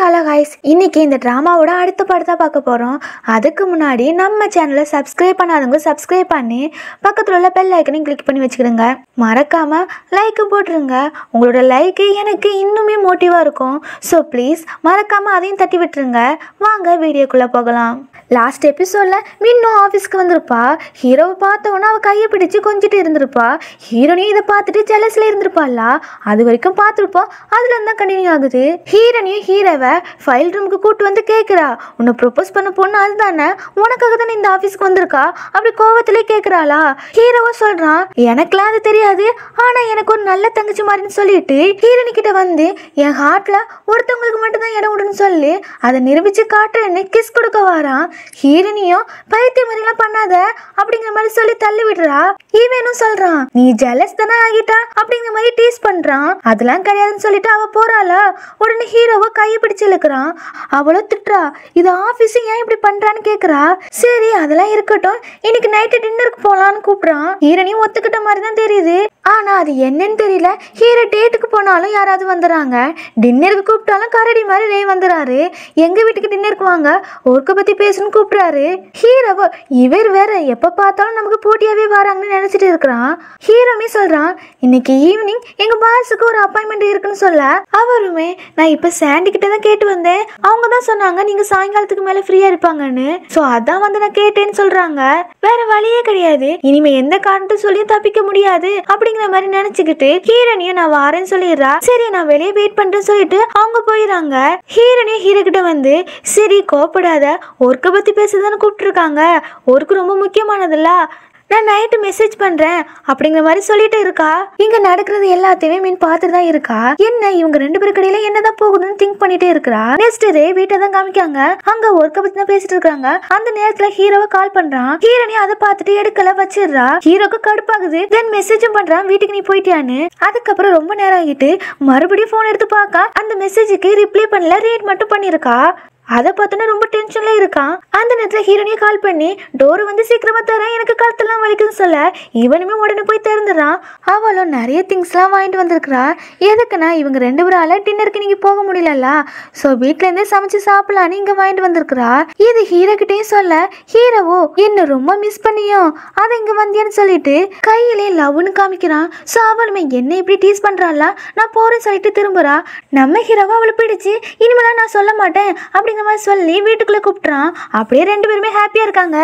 Hello guys, இன்னைக்கு இந்த ட்ராமாவோட அடுத்த படத்தை பார்க்க போகிறோம். அதுக்கு முன்னாடி நம்ம சேனலை சப்ஸ்கிரைப் பண்ணாதவங்க சப்ஸ்கிரைப் பண்ணி பக்கத்தில் உள்ள பெல் ஐக்கனையும் கிளிக் பண்ணி வச்சுக்கிடுங்க. மறக்காமல் லைக்கும் போட்டுருங்க. உங்களோட லைக்கு எனக்கு இன்னுமே மோட்டிவாக இருக்கும். ஸோ ப்ளீஸ் மறக்காமல் அதையும் தட்டி விட்டுருங்க. வாங்க வீடியோக்குள்ளே போகலாம். லாஸ்ட் எபிசோடில் மின்னும் ஆஃபீஸ்க்கு வந்திருப்பா. ஹீரோவை பார்த்தவொன்னே அவள் கையை பிடிச்சி கொஞ்சிட்டு இருந்திருப்பா. ஹீரோனையும் இதை பார்த்துட்டு ஜெலஸில் இருந்திருப்பாளா, அது வரைக்கும் பார்த்துருப்போம். அதுலேருந்து தான் கண்டினியூ ஆகுது. ஹீரோனையும் ஹீரோவை ஃபைல் ரூமுக்கு கூட்டு வந்து கேட்குறா, உன்னை ப்ரொப்போஸ் பண்ண பொண்ணு அதுதானே, உனக்காக தானே இந்த ஆஃபீஸ்க்கு வந்திருக்கா, அப்படி கோவத்திலே கேட்குறாளா. ஹீரோவை சொல்கிறான், எனக்குலாம் அது தெரியாது, ஆனால் எனக்கு ஒரு நல்ல தங்கச்சி மாதிரின்னு சொல்லிட்டு ஹீரோனி கிட்ட வந்து என் ஹார்ட்டில் ஒருத்தவங்களுக்கு மட்டும்தான் இடம் விடுன்னு சொல்லி அதை நிரூபித்து காட்டுறேன்னு கிஸ் கொடுக்க வாரான். ஹீரோனியும் பைத்திய மாதிரிலாம் பண்ணாத அப்படிங்கிற மாதிரி சொல்லி தள்ளி விடுறா. இவனும் சொல்றான், நீ ஜெலஸ் தானே ஆகிட்டா அப்படிங்கிற மாதிரி டீஸ் பண்றான். அதெல்லாம் கிடையாதுன்னு சொல்லிட்டு அவ போறாளா. உடனே ஹீரோவை கையை பிடிச்சு இழுக்கிறான். அவளும் திட்டுறா, இது ஆபீஸ் ஏன் இப்படி பண்றான்னு கேக்குறா. சரி அதெல்லாம் இருக்கட்டும், இன்னைக்கு நைட்டு டின்னருக்கு போலான்னு கூப்பிடுறான். ஹீரோனையும் ஒத்துக்கிட்ட மாதிரி தான் தெரியுது, ஆனா அது என்னன்னு தெரியல. ஹீரோ டேட்டுக்கு போனாலும் யாராவது வந்துடுறாங்க, டின்னருக்கு கூப்பிட்டாலும் கரடி மாதிரி ரே வந்துடுறாரு. எங்க வீட்டுக்கு டின்னருக்கு வாங்க, ஒர்க்கை பத்தி பேசணும்னு கூப்பிடுறாரு. ஹீரோவோ இவர் வேற எப்ப பார்த்தாலும் நமக்கு போட்டியாவே வராங்கன்னு நினைச்சிட்டு இருக்கிறான். ஹீரோமே சொல்றான், இன்னைக்கு ஈவினிங் எங்க பாஸுக்கு ஒரு அப்பாயின்மெண்ட் இருக்குன்னு சொல்ல, அவருமே நான் இப்ப சாண்டி கிட்ட தான் கேட்டு வந்தேன், அவங்க தான் சொன்னாங்க நீங்க சாயங்காலத்துக்கு மேல ஃப்ரீயா இருப்பாங்கன்னு, சோ அதான் வந்து நான் கேட்டேன்னு சொல்றாங்க. வேற வழியே கிடையாது, இனிமே எந்த காரணத்தை சொல்லியும் தப்பிக்க முடியாது அப்படிங்கிற மாதிரி நினைச்சுக்கிட்டு ஹீரோனியும் நான் வாரேன்னு சொல்லிடுறா. சரி நான் வெளியே வெயிட் பண்றேன்னு சொல்லிட்டு அவங்க போயிடறாங்க. ஹீரோனியும் ஹீரோ கிட்ட வந்து, சரி கோப்படாத, ஒர்க்கை பத்தி பேசுறதுன்னு கூப்பிட்டு இருக்காங்க, ஒர்க்கு ரொம்ப முக்கியமானதுல்ல, நான் நைட்டு மெசேஜ் பண்றேன் அப்படிங்கிற மாதிரி சொல்லிட்டு இருக்கா. இங்க நடக்கிறது எல்லாத்தையுமே மீன் பார்த்துட்டு தான் இருக்கா. என்ன இவங்க ரெண்டு பேருக்கு இடையில என்னதான் போகுதுன்னு திங்க் பண்ணிட்டே இருக்கா. நெக்ஸ்ட் டே வீட்டை தான் காமிக்காங்க. அங்க ஒர்க்கை பத்தி தான் பேசிட்டு இருக்காங்க. அந்த நேரத்துல ஹீரோவை கால் பண்றான். ஹீரோனி அதை பார்த்துட்டு எடுக்கல வச்சிடுறா. ஹீரோக்கு கடுப்பாகுது. தென் மெசேஜும் பண்றான், வீட்டுக்கு நீ போயிட்டியான்னு. அதுக்கப்புறம் ரொம்ப நேரம் ஆகிட்டு மறுபடியும் போன் எடுத்து பார்க்க அந்த மெசேஜுக்கு ரிப்ளை பண்ணல, ரீட் மட்டும் பண்ணிருக்கா. அதை பார்த்தோன்னா ரொம்ப டென்ஷன்ல இருக்கான். அந்த நேரத்தில் ஹீரோனியை கால் பண்ணி டோர் வந்து சீக்கிரமா தரேன், எனக்கு கழுத்தெல்லாம் வலிக்குதுன்னு சொல்ல இவனுமே உடனே போய் திறந்துடுறான். அவளும் நிறைய திங்ஸ்லாம் வாங்கிட்டு வந்திருக்கிறா. எதுக்குன்னா இவங்க ரெண்டு பேரால டின்னருக்கு நீங்க போக முடியலல்ல, ஸோ வீட்டுல இருந்தே சமைச்சு சாப்பிடலான்னு இங்க வாங்கிட்டு வந்திருக்கிறா. இது ஹீரோ கிட்டேயும் சொல்ல, ஹீரோவோ என்ன ரொம்ப மிஸ் பண்ணியோ அதை இங்க வந்தியான்னு சொல்லிட்டு கையிலே லவ்னு காமிக்கிறான். ஸோ அவளுமே என்ன இப்படி டீஸ் பண்றாள், நான் போறேன்னு சொல்லிட்டு திரும்புறா. நம்ம ஹீரோவா அவளை பிடிச்சு இனிமேலாம் நான் சொல்ல மாட்டேன் அப்படிங்கிற மாதிரி சொல்லி வீட்டுக்குள்ள கூப்பிட்டுறான். அப்படியே ரெண்டு பேருமே ஹாப்பியா இருக்காங்க.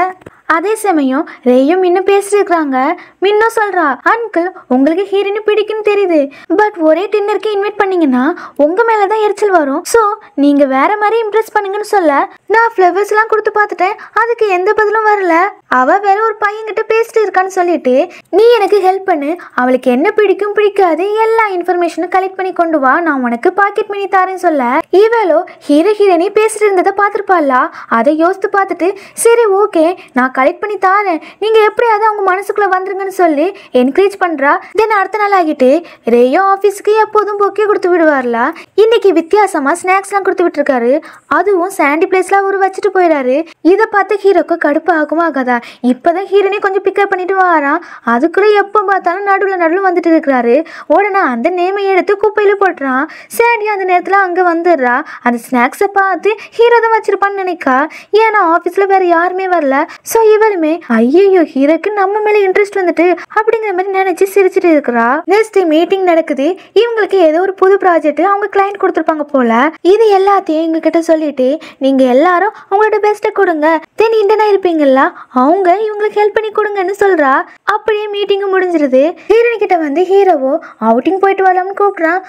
அதே சமயம் ரேயும் மின்னும் பேசிட்டு இருக்காங்க. மின்னும் சொல்றா, அங்கிள் உங்களுக்கு ஹீரோனி பிடிக்குன்னு தெரியுது, பட் ஒரே டின்னருக்கு இன்வைட் பண்ணீங்கன்னா உங்க மேலதான் எரிச்சல் வரும், ஸோ நீங்க வேற மாதிரி இம்ப்ரெஸ் பண்ணுங்கன்னு சொல்ல, நான் ஃப்ளவர்ஸ் எல்லாம் கொடுத்து பார்த்துட்டேன், அதுக்கு எந்த பதிலும் வரல, அவ வேற ஒரு பையன்கிட்ட பேசிட்டு இருக்கான்னு சொல்லிட்டு நீ எனக்கு ஹெல்ப் பண்ணு, அவளுக்கு என்ன பிடிக்கும் பிடிக்காது எல்லா இன்ஃபர்மேஷனும் கலெக்ட் பண்ணி கொண்டு வா, நான் உனக்கு பாக்கெட் மணி தாரேன்னு சொல்ல, இவளோ ஹீரோ ஹீரோனி பேசிட்டு இருந்ததை பார்த்துருப்பாளா. அதை யோசித்து பார்த்துட்டு சரி ஓகே நான் கலெக்ட் பண்ணி தாரேன், நீங்க எப்படியாவது அவங்க மனசுக்குள்ள வந்துருங்கன்னு சொல்லி என்கரேஜ் பண்றா. தென் அடுத்த நாள் ஆகிட்டு ரேயோ ஆஃபீஸ்க்கு எப்போதும் பொக்கே கொடுத்து விடுவார்ல, இன்னைக்கு வித்தியாசமா ஸ்நாக்ஸ்லாம் கொடுத்து விட்டுருக்காரு. அதுவும் சாண்டி பிளேஸ்ல அவரு வச்சுட்டு போயிடாரு. இதை பார்த்து ஹீரோக்கு கடுப்பு ஆகுமா ஆகாதா. இப்பதான் ஹீரோனே கொஞ்சம் பிக்கப் பண்ணிட்டு வாரான். அதுக்குள்ள எப்போ பார்த்தாலும் நடுவில் வந்துட்டு இருக்கிறாரு. உடனே அந்த நேமை எடுத்து குப்பையில போட்டுறான். சாண்டி அந்த நேரத்துல அங்க வந்துடுறா. அந்த ஸ்நாக்ஸை பார்த்து ஹீரோ தான் வச்சிருப்பான்னு நினைக்கா. ஏன்னா ஆஃபீஸ்ல வேற யாருமே வரல. ஸோ இவருமே ஐயோ ஹீரோக்கு நம்ம மேல இன்ட்ரெஸ்ட் வந்துட்டு அப்படிங்கிற மாதிரி நினைச்சு சிரிச்சுட்டு இருக்கிறா. நெக்ஸ்ட் மீட்டிங் நடக்குது. இவங்களுக்கு ஏதோ ஒரு புது ப்ராஜெக்ட் அவங்க கிளைண்ட் கொடுத்துருப்பாங்க போல. இது எல்லாத்தையும் இவங்க கிட்ட சொல்லிட்டு நீங்க எல்லாரும் உங்களோட பெஸ்ட்டை கொடுங்க, தென் இண்டனா இருப்பீங்கல்ல அவங்க இவங்களுக்கு ஹெல்ப் பண்ணி கொடுங்கன்னு சொல்றா. அப்படியே மீட்டிங் முடிஞ்சிருது. ஹீரோனி கிட்ட வந்து ஹீரோவோ அவுட்டிங் போயிட்டு வரலாம்னு கூப்பிடுறான்.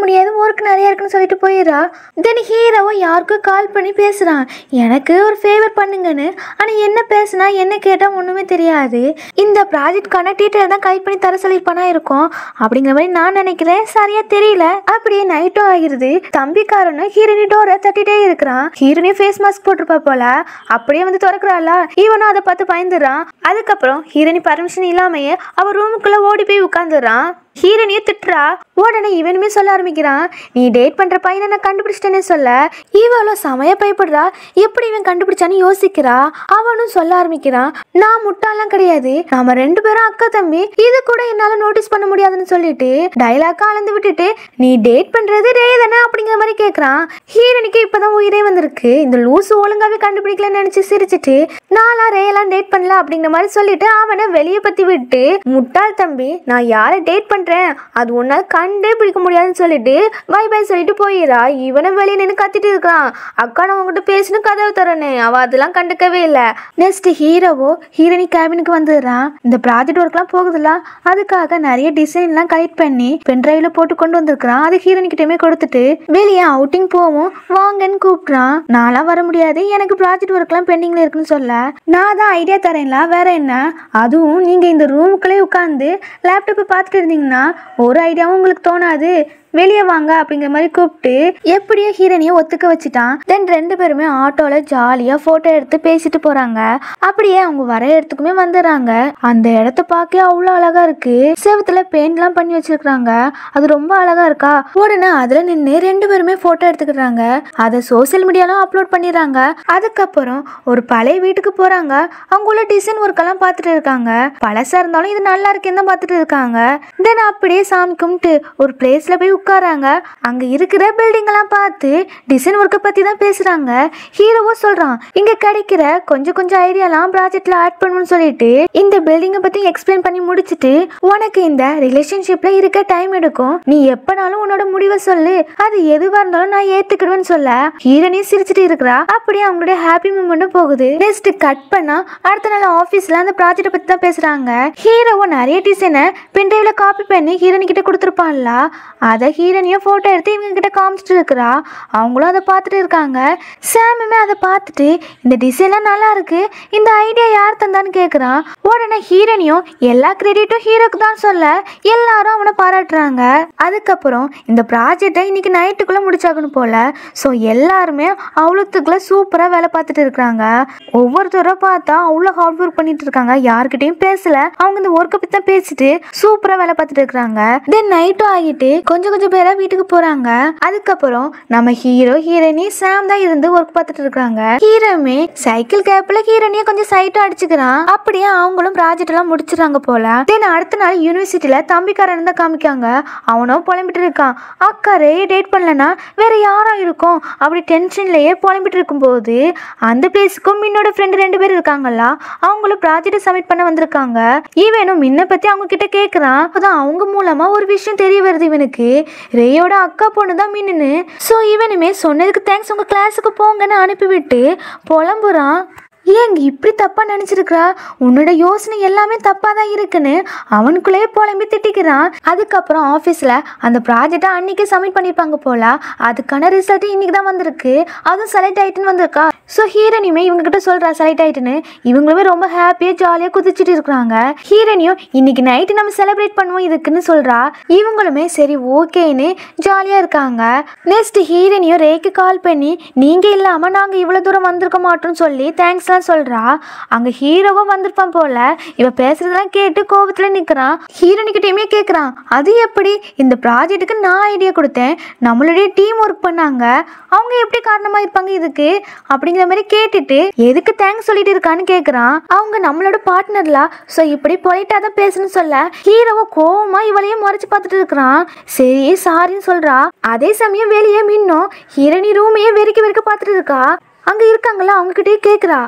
முடியாது ஒர்க் நிறைய இருக்குன்னு சொல்லிட்டு போயிடுறா. தென் ஹீரோவோ யாருக்கும் கால் பண்ணி பேசுறான், எனக்கு ஒரு ஃபேவர் பண்ணுங்கன்னு. ஆனா என்ன பேசுனா என்ன கேட்டா ஒண்ணுமே தெரியாது. இந்த ப்ராஜெக்ட்கான டீட்டெயில் தான் கலெக்ட் பண்ணி தர சொல்லிருப்பானா இருக்கும் அப்படிங்கிற மாதிரி நான் நினைக்கிறேன், சரியா தெரியல. அப்படியே நைட்டும் ஆகிருது. தம்பிக்காரனும் ஹீரோனி டோரை தட்டிட்டே இருக்கிறான். ஹீரோனி ஃபேஸ் மாஸ்க் போட்டிருப்பா போல, அப்படியே வந்து திறக்கிறாளா. இவனும் அதை பார்த்து பயந்துடுறான். அதுக்கப்புறம் ஹீரோனி பர்மிஷன் இல்லாமையே அவ ரூமுக்குள்ள ஓடி போய் உட்காந்துடுறான். ஹீரோனியும் திட்டுறா. உடனே இவனுமே சொல்ல ஆரம்பிக்கிறான், நீ டேட் பண்ற பையனை நான் கண்டுபிடிச்சிட்டேன்னு சொல்ல இவளோ சமய பயப்படுறா. எப்படி இவன் கண்டுபிடிச்சான்னு யோசிக்கிறா. அவனும் சொல்ல ஆரம்பிக்கிறான், நான் முட்டாலாம் கிடையாது, நாம 2 பேரும் அக்கா தம்பி, இது கூட என்னால நோட்டீஸ் பண்ண முடியாதுன்னு சொல்லிட்டு டைலாக்கா அளந்து விட்டுட்டு நீ டேட் பண்றது ரே தானே அப்படிங்கிற மாதிரி கேட்கறான். ஹீரோனிக்கு இப்பதான் உயிரே வந்திருக்கு. இந்த லூசு ஒழுங்காவே கண்டுபிடிக்கலன்னு நினைச்சு சிரிச்சிட்டு நாளா ரேயெல்லாம் டேட் பண்ணல அப்படிங்கிற மாதிரி சொல்லிட்டு அவனை வெளியே பத்தி விட்டு, முட்டாள் தம்பி, நான் யாரை டேட் பண்றேன் அது உன்னால கண்டே பிடிக்க முடியாதுன்னு சொல்லிட்டு பை பை சொல்லிட்டு போயிடா. இவனை வெளியே நின்று கத்திட்டு இருக்கான், அக்கா நான் உங்ககிட்ட பேசணும் கதவு தரனே. அவ அதெல்லாம் கண்டுக்கவே இல்லை. நெக்ஸ்ட் ஹீரோவோ ஹீரோனி கேபினுக்கு வந்துடுறான். இந்த ப்ராஜெக்ட் ஒர்க்லாம் போகுதுல, அதுக்காக நிறைய டிசைன்லாம் கலெக்ட் பண்ணி பென்ட்ரைவ்ல போட்டு கொண்டு வந்திருக்கிறான். அது ஹீரோனி கிட்டமே கொடுத்துட்டு வெளியே அவுட்டிங் போவோம் வாங்கன்னு கூப்பிட்றான். நான்லாம் வர முடியாது, எனக்கு ப்ராஜெக்ட் ஒர்க்லாம் பெண்டிங்ல இருக்குன்னு சொல்ல நான் தான் ஐடியா தரேன்ல, வேற என்ன, அதுவும் நீங்க இந்த ரூமுக்குள்ளே உட்காந்து லேப்டாப்பை பார்த்துட்டு இருந்தீங்கன்னா ஒரு ஐடியாவும் உங்களுக்கு தோணாது, வெளியே வாங்க அப்படிங்கிற மாதிரி கூப்பிட்டு எப்படியோ ஹீரோனியை ஒத்துக்க வச்சுட்டான். தென் 2 பேருமே ஆட்டோல ஜாலியா போட்டோ எடுத்து பேசிட்டு போறாங்க. அப்படியே அவங்க வர இடத்துக்குமே வந்துடுறாங்க. அந்த இடத்த பார்க்க அவ்வளோ அழகா இருக்கு. செவத்துல பெயிண்ட்லாம் பண்ணி வச்சிருக்காங்க, அது ரொம்ப அழகா இருக்கா. உடனே அதுல நின்று 2 பேருமே போட்டோ எடுத்துக்கிறாங்க. அதை சோசியல் மீடியாலாம் அப்லோட் பண்ணிடுறாங்க. அதுக்கப்புறம் ஒரு பழைய வீட்டுக்கு போறாங்க. அவங்க உள்ள டிசைன் ஒர்க் எல்லாம் பார்த்துட்டு இருக்காங்க. பழசா இருந்தாலும் இது நல்லா இருக்கேன்னு தான் பார்த்துட்டு இருக்காங்க. தென் அப்படியே சாமி கும்பிட்டு ஒரு பிளேஸ்ல போய் உட்காராங்க. அங்க இருக்கிற பில்டிங் எல்லாம் பார்த்து டிசைன் ஒர்க்கை பத்தி தான் பேசுறாங்க. ஹீரோவோ சொல்றான், இங்க கிடைக்கிற கொஞ்சம் ஐடியாலாம் ப்ராஜெக்ட்ல ஆட் பண்ணணும்னு சொல்லிட்டு இந்த பில்டிங்கை பத்தி எக்ஸ்பிளைன் பண்ணி முடிச்சுட்டு, உனக்கு இந்த ரிலேஷன்ஷிப்ல இருக்க டைம் எடுக்கும், நீ எப்பனாலும் உன்னோட முடிவை சொல்லு, அது எதுவா இருந்தாலும் நான் ஏத்துக்கிடுவேன்னு சொல்ல ஹீரோனியும் சிரிச்சுட்டு இருக்கிறா. அப்படியே அவங்களுடைய ஹாப்பி மூமெண்ட்டும் போகுது. நெக்ஸ்ட் கட் பண்ணா அடுத்த நாள் ஆபீஸ்ல அந்த ப்ராஜெக்ட் பத்தி தான் பேசுறாங்க. ஹீரோவோ நிறைய டிசைனை பென்ட்ரைவ்ல காப்பி பண்ணி ஹீரோனி கிட்ட கொடுத்துருப்பான்ல, அதை ஹீரோனியும் போட்டோ எடுத்து இவங்க கிட்ட காமிச்சிட்டு இருக்கிறா. அவங்களும் அதை பார்த்துட்டு இருக்காங்க. சாமுமே அதை பார்த்துட்டு இந்த டிசைன்லாம் நல்லா இருக்கு, இந்த ஐடியா யார் தந்தான்னு கேட்குறான். உடனே ஹீரோனியும் எல்லா கிரெடிட்டும் ஹீரோக்கு தான் சொல்ல எல்லாரும் அவனை பாராட்டுறாங்க. அதுக்கப்புறம் இந்த ப்ராஜெக்டை இன்னைக்கு நைட்டுக்குள்ள முடிச்சாகணும் போல. ஸோ எல்லாருமே அவ்வளோத்துக்குள்ள சூப்பராக வேலை பார்த்துட்டு இருக்கிறாங்க. ஒவ்வொருத்தரும் பார்த்தா அவ்வளோ ஹார்ட் ஒர்க் பண்ணிட்டு இருக்காங்க. யார்கிட்டையும் பேசல, அவங்க இந்த ஒர்க்கை பற்றி தான் பேசிட்டு சூப்பராக வேலை பார்த்துட்டு இருக்கிறாங்க. தென் நைட்டும் ஆகிட்டு கொஞ்சம் பேரா வீட்டுக்கு போறாங்க. அதுக்கப்புறம் நம்ம ஹீரோ ஹீரோனி சாம் தான் இருந்து ஒர்க் பார்த்துட்டு இருக்காங்க. ஹீரோமே சைக்கிள் கேப்ல ஹீரோனியை கொஞ்சம் சைட்டும் அடிச்சுக்கிறான். அப்படியே அவங்களும் ப்ராஜெக்ட் எல்லாம் முடிச்சிடறாங்க போல. தென் அடுத்த நாள் யூனிவர்சிட்டியில தம்பிக்காரன் தான் காமிக்காங்க. அவனும் புலம்பிட்டு இருக்கான், அக்காரே டேட் பண்ணலன்னா வேற யாரா இருக்கும் அப்படி டென்ஷன்லயே புலம்பிட்டு இருக்கும் போது அந்த பிளேஸுக்கும் மின்னோட ஃப்ரெண்டு 2 பேர் இருக்காங்கல்ல, அவங்களும் ப்ராஜெக்ட் சப்மிட் பண்ண வந்திருக்காங்க. இவனும் மின்ன பத்தி அவங்க கிட்ட கேட்கறான். அதான் அவங்க மூலமா ஒரு விஷயம் தெரிய வருது இவனுக்கு, ரேயோட அக்கா பொண்ணு தான் மின்னு. ஸோ இவனுமே சொன்னதுக்கு தேங்க்ஸ், உங்க கிளாஸுக்கு போங்கன்னு அனுப்பிவிட்டு புலம்புறான். ஏங்க இப்படி தப்பா நினைச்சிருக்கிறா, உன்னோட யோசனை எல்லாமே தப்பா தான் இருக்குன்னு அவனுக்குள்ளேயே புலம்பி திட்டிக்கிறான். அதுக்கப்புறம் ஆஃபீஸில் அந்த ப்ராஜெக்டை அன்னைக்கே சப்மிட் பண்ணியிருப்பாங்க போல, அதுக்கான ரிசல்ட் இன்னைக்கு தான் வந்திருக்கு. அதுவும் செலக்ட் ஆகிட்டுன்னு வந்திருக்கா. ஸோ ஹீரோனியுமே இவங்க கிட்ட சொல்கிறா செலக்ட் ஆகிட்டுன்னு. இவங்களுமே ரொம்ப ஹாப்பியாக ஜாலியாக குதிச்சுட்டு இருக்கிறாங்க. ஹீரோனியும் இன்னைக்கு நைட்டு நம்ம செலிப்ரேட் பண்ணுவோம் இதுக்குன்னு சொல்கிறா. இவங்களுமே சரி ஓகேன்னு ஜாலியாக இருக்காங்க. நெக்ஸ்ட் ஹீரோனியும் ரேக்கு கால் பண்ணி நீங்கள் இல்லாமல் நாங்கள் இவ்வளோ தூரம் வந்திருக்க மாட்டோம்னு சொல்லி தேங்க்ஸ் சொல்றா. அங்க ஹீரோவும் வந்திருப்பான் போல. இவ பேசுறதெல்லாம் கேட்டு கோபத்துல நிக்கிறான். ஹீரோனிக்கிட்டயுமே கேக்குறான், அது எப்படி இந்த ப்ராஜெக்ட்டுக்கு நான் ஐடியா கொடுத்தேன், நம்மளுடைய டீம் ஒர்க் பண்ணாங்க, அவங்க எப்படி காரணமா இருப்பாங்க இதுக்கு அப்படிங்கிற மாதிரி கேட்டுட்டு எதுக்கு தேங்க்ஸ் சொல்லிட்டு இருக்கான்னு கேக்குறான். அவங்க நம்மளோட பார்ட்னர்லா, ஸோ இப்படி பொலைட்டா தான் பேசணும்னு சொல்ல ஹீரோவும் கோவமா இவளையே முறைச்சு பார்த்துட்டு இருக்கிறான். சரி சாரின்னு சொல்றா. அதே சமயம் வெளியே மின்னும் ஹீரோனி ரூமையே வெறிக்க பார்த்துட்டு இருக்கா. அங்க இருக்காங்களா அவங்க கிட்டே கேக்குறா.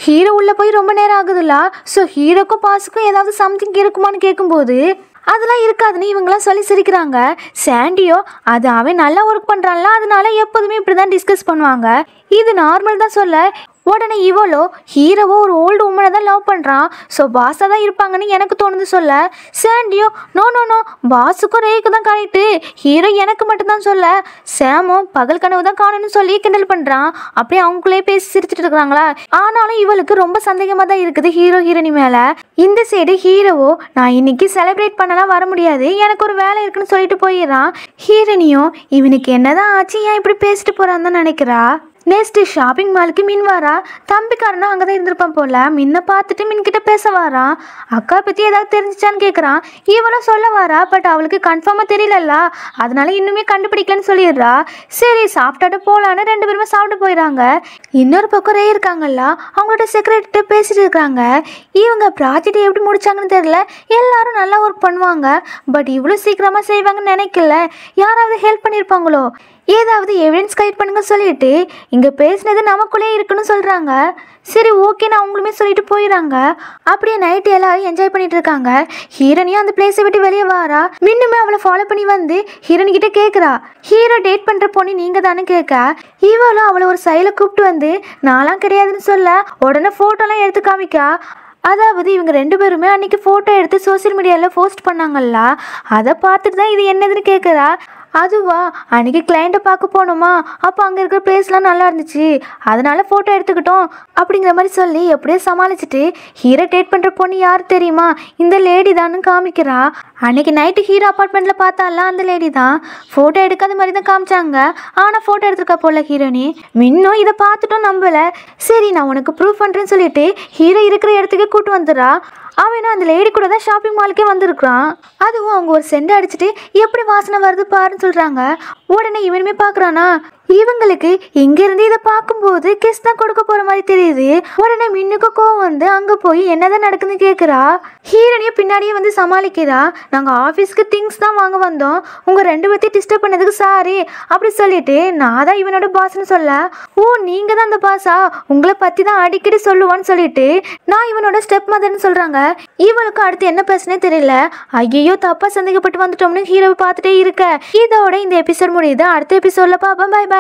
ஹீரோ உள்ள போய் ரொம்ப நேரம் ஆகுதுல்ல, ஸோ ஹீரோக்கும் பாஸுக்கும் ஏதாவது சம்திங் இருக்குமான்னு கேட்கும்போது அதெல்லாம் இருக்காதுன்னு இவங்களாம் சொல்லி சிரிக்கிறாங்க. சாண்டியோ அது அவன் நல்லா ஒர்க் பண்ணுறான்ல, அதனால எப்போதுமே இப்படி தான் டிஸ்கஸ் பண்ணுவாங்க, இது நார்மல் தான் சொல்ல. உடனே இவளோ ஹீரோவோ ஒரு ஓல்டு உமனை தான் லவ் பண்ணுறான், ஸோ பாஸாக தான் இருப்பாங்கன்னு எனக்கு தோணுது சொல்ல. சாண்டியோ நோ பாஸுக்கும் ரேக்கு தான் கரெக்டு, ஹீரோ எனக்கு மட்டும்தான் சொல்ல. சாமும் பகல் கனவு தான் காணும்னு சொல்லி கிண்டல் பண்ணுறான். அப்படியே அவங்களே பேசி சிரிச்சுட்டு இருக்கிறாங்களா. ஆனாலும் இவளுக்கு ரொம்ப சந்தேகமாக தான் இருக்குது ஹீரோ ஹீரோனி மேலே. இந்த சைடு ஹீரோவோ நான் இன்னைக்கு செலிப்ரேட் பண்ணலாம் வர முடியாது, எனக்கு ஒரு வேலை இருக்குன்னு சொல்லிட்டு போயிடுறான். ஹீரோனியும் இவனுக்கு என்னதான் ஆச்சு, ஏன் இப்படி பேசிட்டு போகிறான்னு தான் நினைக்கிறா. நெக்ஸ்ட் ஷாப்பிங் மாலுக்கு மின் வாரா. தம்பிக்காரனா அங்கே தான் இருந்திருப்பான் போல. மின்னை பார்த்துட்டு மின்கிட்ட பேச வாரான். அக்கா பற்றி ஏதாவது தெரிஞ்சிச்சான்னு கேட்குறான். இவளும் சொல்ல வாரா. பட் அவளுக்கு கன்ஃபார்மாக தெரியலல்ல, அதனால இன்னுமே கண்டுபிடிக்கலன்னு சொல்லிடுறா. சரி சாப்பிட்டாட்டு போகலான்னு 2 பேருமே சாப்பிட்டு போயிடறாங்க. இன்னொரு பக்கம் ரே இருக்காங்கல்ல, அவங்களோட செக்ரட்டரிட்ட பேசிட்டு இருக்காங்க. இவங்க ப்ராஜெக்ட் எப்படி முடிச்சாங்கன்னு தெரியல, எல்லாரும் நல்லா ஒர்க் பண்ணுவாங்க. பட் இவ்வளோ சீக்கிரமாக செய்வாங்கன்னு நினைக்கல. யாராவது ஹெல்ப் பண்ணியிருப்பாங்களோ, ஏதாவது எவிடன்ஸ் கலெக்ட் பண்ணுங்க சொல்லிட்டு இங்கே பேசினது நமக்குள்ளே இருக்குன்னு சொல்கிறாங்க. சரி ஓகே நான் அவங்களுமே சொல்லிட்டு போயிடறாங்க. அப்படியே நைட்டு எல்லாரும் என்ஜாய் பண்ணிட்டு இருக்காங்க. ஹீரோனியும் அந்த பிளேஸை விட்டு வெளியே வாரா. மின்னுமே அவளை ஃபாலோ பண்ணி வந்து ஹீரோனி கிட்ட கேட்குறா, ஹீரோ டேட் பண்ணுற பொண்ணு நீங்கள் தானே கேட்க. இவளும் அவளை ஒரு சைடில் கூப்பிட்டு வந்து நான்லாம் கிடையாதுன்னு சொல்ல உடனே ஃபோட்டோலாம் எடுத்து காமிக்கா. அதாவது இவங்க 2 பேருமே அன்றைக்கி ஃபோட்டோ எடுத்து சோசியல் மீடியாவில் போஸ்ட் பண்ணாங்கல்ல, அதை பார்த்துட்டு தான் இது என்னதுன்னு கேட்குறா. அதுவா, அன்றைக்கி கிளைண்ட்டை பார்க்க போனோமா, அப்போ அங்கே இருக்கிற பிளேஸ்லாம் நல்லா இருந்துச்சு, அதனால ஃபோட்டோ எடுத்துக்கிட்டோம் அப்படிங்கிற மாதிரி சொல்லி எப்படியோ சமாளிச்சுட்டு ஹீரோ டேட் பண்ணுற பொண்ணு யார் தெரியுமா, இந்த லேடி தான்னு காமிக்கிறா. அன்றைக்கி நைட்டு ஹீரோ அப்பார்ட்மெண்ட்டில் பார்த்தால அந்த லேடி தான். ஃபோட்டோ எடுக்காத மாதிரி தான் காமிச்சாங்க, ஆனால் ஃபோட்டோ எடுத்துருக்கா போல ஹீரோனி. மின்னும் இதை பார்த்துட்டும் நம்பலை. சரி நான் உனக்கு ப்ரூவ் பண்ணுறேன்னு சொல்லிட்டு ஹீரோ இருக்கிற இடத்துக்கே கூட்டு வந்துடுறா. அவனும் அந்த லேடி கூட தான் ஷாப்பிங் மாலுக்கே வந்திருக்கிறான். அதுவும் அவங்க ஒரு சென்ட் அடிச்சுட்டு எப்படி வாசனை வருது பாருன்னு சொல்கிறாங்க. உடனே இவனுமே பார்க்குறானா. இவங்களுக்கு இங்கேருந்து இதை பார்க்கும்போது கிஸ் தான் கொடுக்க போகிற மாதிரி தெரியுது. உடனே மின்னுக்கு கோவம் வந்து அங்கே போய் என்னதான் நடக்குதுன்னு கேட்குறா. ஹீரோனியை பின்னாடியே வந்து சமாளிக்கிறா. நாங்கள் ஆஃபீஸ்க்கு திங்ஸ் தான் வாங்க வந்தோம், உங்கள் 2 பேர்த்தையும் டிஸ்டர்ப் பண்ணதுக்கு சாரி அப்படி சொல்லிட்டு நான் தான் இவனோட பாஸ்ன்னு சொல்ல, ஓ நீங்கள் தான் அந்த பாஸா, உங்களை பற்றி தான் அடிக்கடி சொல்லுவான்னு சொல்லிட்டு நான் இவனோட ஸ்டெப் மதர்ன்னு சொல்கிறாங்க. இவளுக்கு அடுத்து என்ன பிரச்சனை தெரியல. ஐயோ தப்பாக சந்தேகப்பட்டு வந்துட்டோம்னு ஹீரோவை பார்த்துட்டே இருக்க. இதோட இந்த எபிசோட் முடியுது. அடுத்த எபிசோடில் பாப்போம். Bye bye.